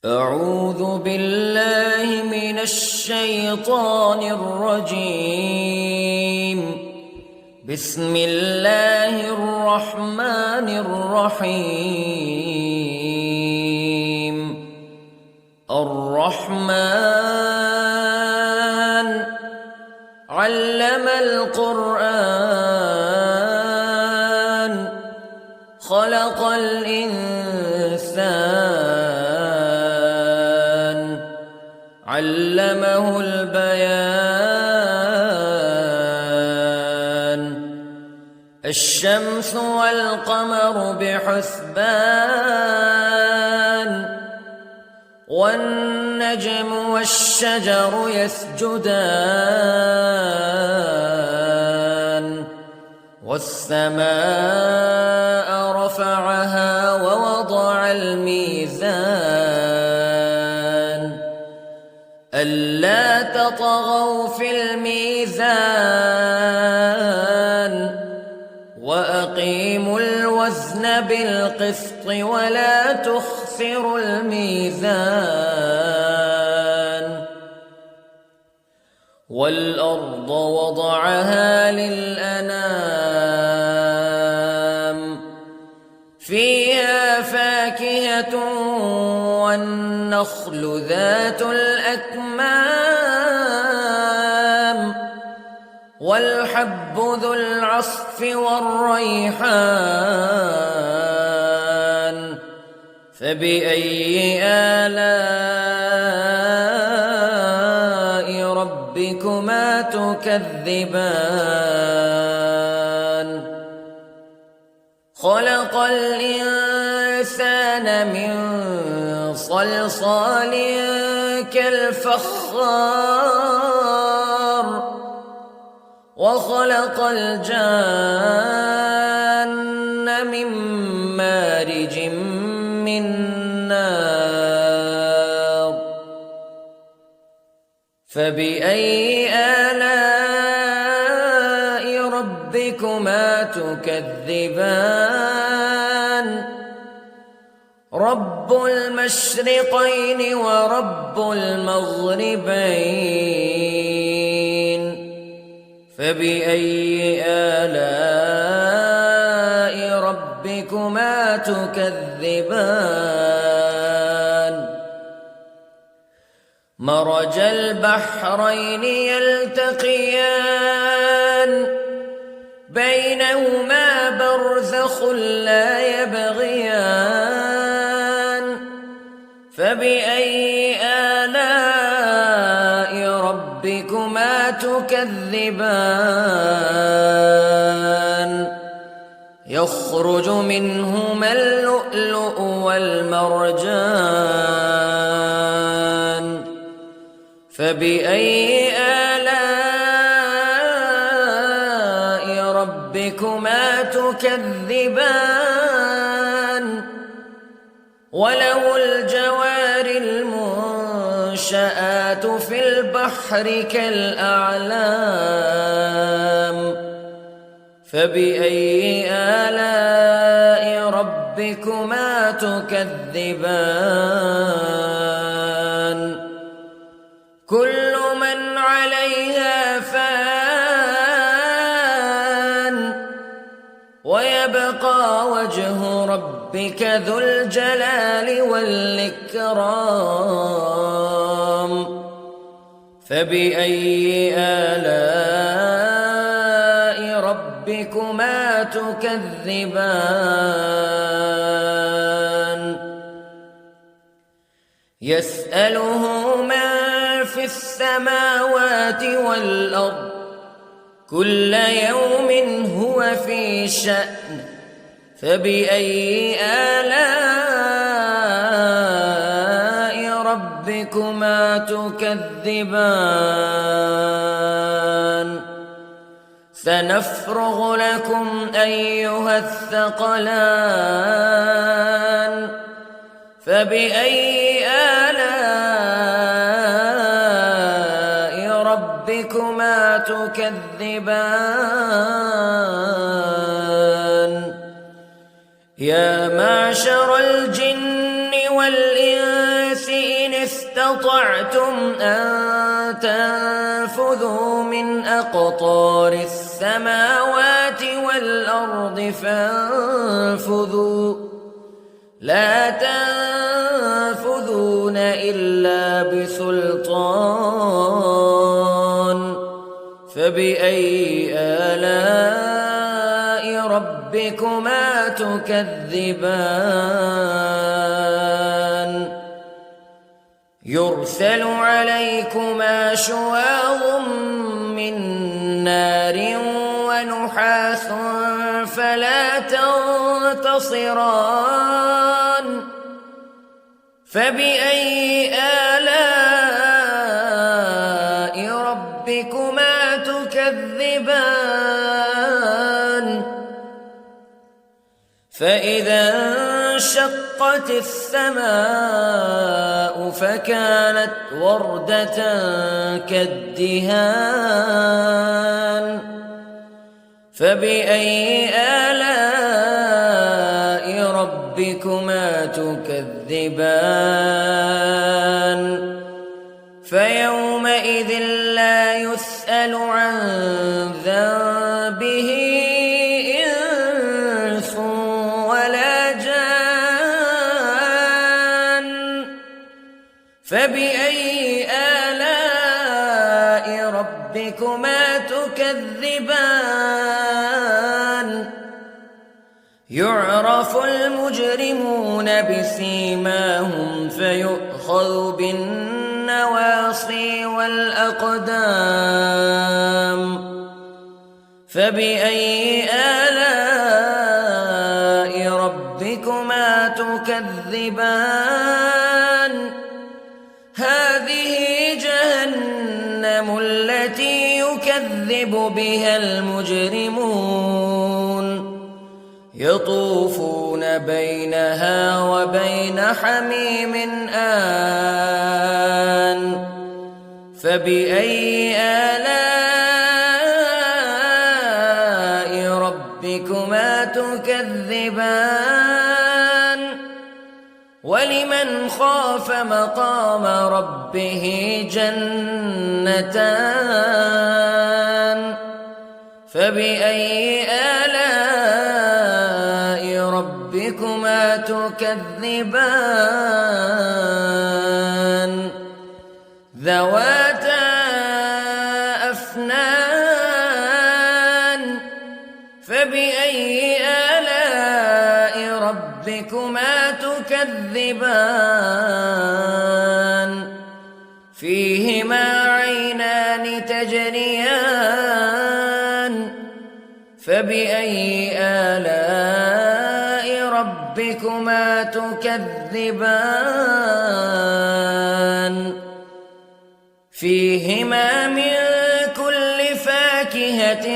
أعوذ بالله من الشيطان الرجيم. بسم الله الرحمن الرحيم. الرحمن علم القرآن خلق الإنسان علمه البيان. الشمس والقمر بحسبان والنجم والشجر يسجدان والسماء رفعها ووضع الميزان ألا تطغوا في الميزان وأقيموا الوزن بالقسط ولا تخسروا الميزان. والأرض وضعها للأنام فيها فاكهة والنخل ذات الأكمام والحب ذو العصف والريحان فبأي آلاء ربكما تكذبان. خلق الإنسان من صلصال كالفخار وخلق الجان من مارج من نار فبأي آلاء ربكما تكذبان. رب المشرقين ورب المغربين فبأي آلاء ربكما تكذبان. مرج البحرين يلتقيان بينهما برزخ لا يبغيان فبأي آلاء ربكما تكذبان. يخرج منهما اللؤلؤ والمرجان فبأي آلاء ربكما تكذبان. وله الجوار المنشآت في البحر كالأعلام فبأي آلاء ربكما تكذبان. كل من عليها فان ويبقى وجه ربك ذو الجلال والإكرام فبأي آلاء ربكما تكذبان. يسأله من في السماوات والأرض كل يوم هو في شأن فبأي آلاء ربكما تكذبان. سنفرغ لكم أيها الثقلان فبأي آلاء ربكما تكذبان. يا معشر الجن والإنس استطعتم أن تنفذوا من أقطار السماوات والأرض فانفذوا لا تنفذون إلا بسلطان فبأي آلاء ربكما تكذبان يرسل عليكما شواظ من نار ونحاس فلا تنتصران فبأي آلاء ربكما تكذبان فإذا انشقت السماء فكانت وردة كالدهان فبأي آلاء ربكما تكذبان فيومئذ لا يسأل عن ذنبه إنس ولا جان فبأي آلاء ربكما تكذبان يعرف المجرمون بسيماهم فيؤخذ بالنواصي والأقدام فبأي آلاء ربكما تكذبان هذه جهنم التي يكذب بها المجرمون يطوفون بينها وبين حميم آن فبأي آلاء ربكما تكذبان ولمن خاف مقام ربه جنتان فبأي آلاء ربكما تكذبان ذواتا أفنان فبأي آلاء ربكما تكذبان فيهما عينان تجريان فبأي آلاء ربكما تكذبان فيهما من كل فاكهة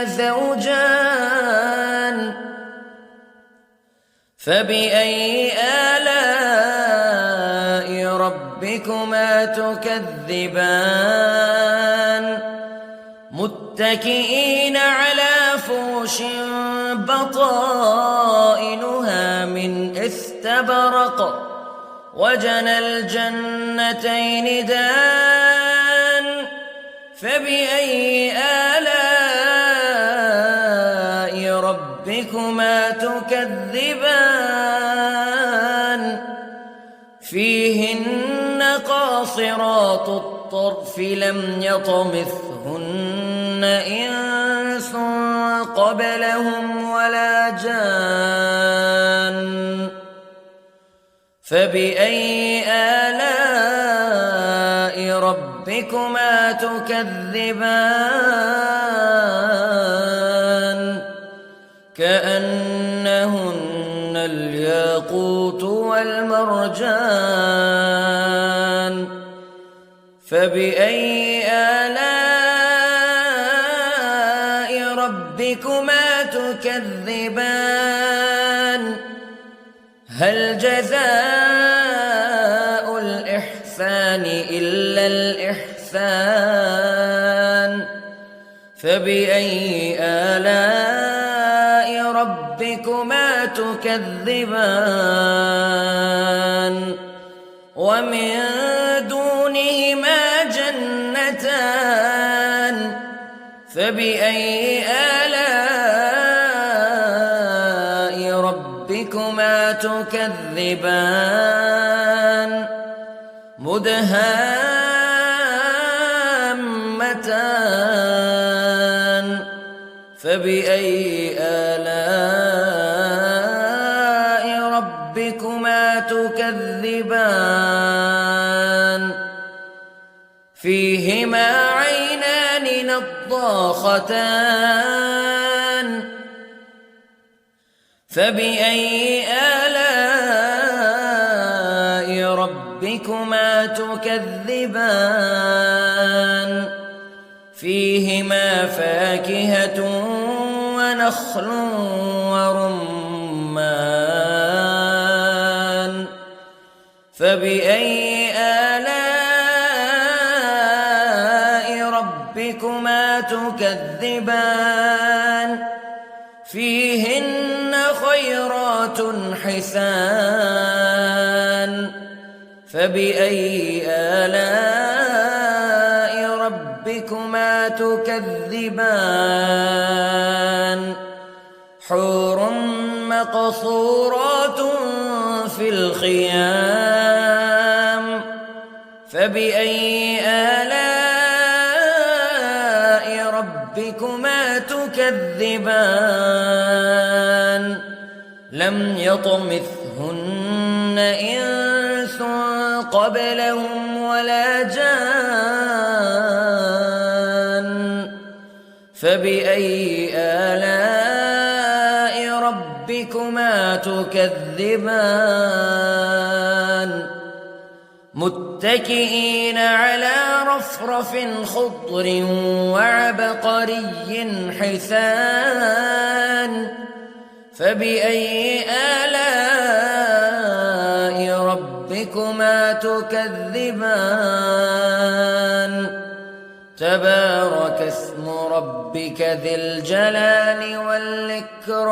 زوجان فبأي آلاء ربكما تكذبان متكئين على فرش بطائنها من استبرق وجنى الجنتين دان فبأي آلاء ربكما تكذبان فيهن قاصرات الطرف لم يطمثهن إنس قبلهم ولا جان فبأي آلاء ربكما تكذبان كأنهن الياقوت والمرجان فبأي آلاء ربكما تكذبان هل جزاء الإحسان إلا الإحسان فبأي آلاء ربكما تكذبان ومن دونهما جنتان فبأي آلاء ربكما تكذبان مدهامتان فبأي آلاء ربكما تكذبان فيهما عينان نضاختان فبأي آلاء ربكما تكذبان فيهما فاكهة ونخل ورمان فبأي آلاء ربكما تكذبان فيهن خيرات حسان فبأي آلاء ربكما تكذبان حور مقصورات في الخيام فبأي آلاء ربكما تكذبان لم يطمثهن إنس قبلهم ولا جان فبأي آلاء ربكما تكذبان متكئين على رفرف خضر وعبقري حسان فبأي آلاء ربكما تكذبان تبارك اسم ربك ذي الجلال والإكرام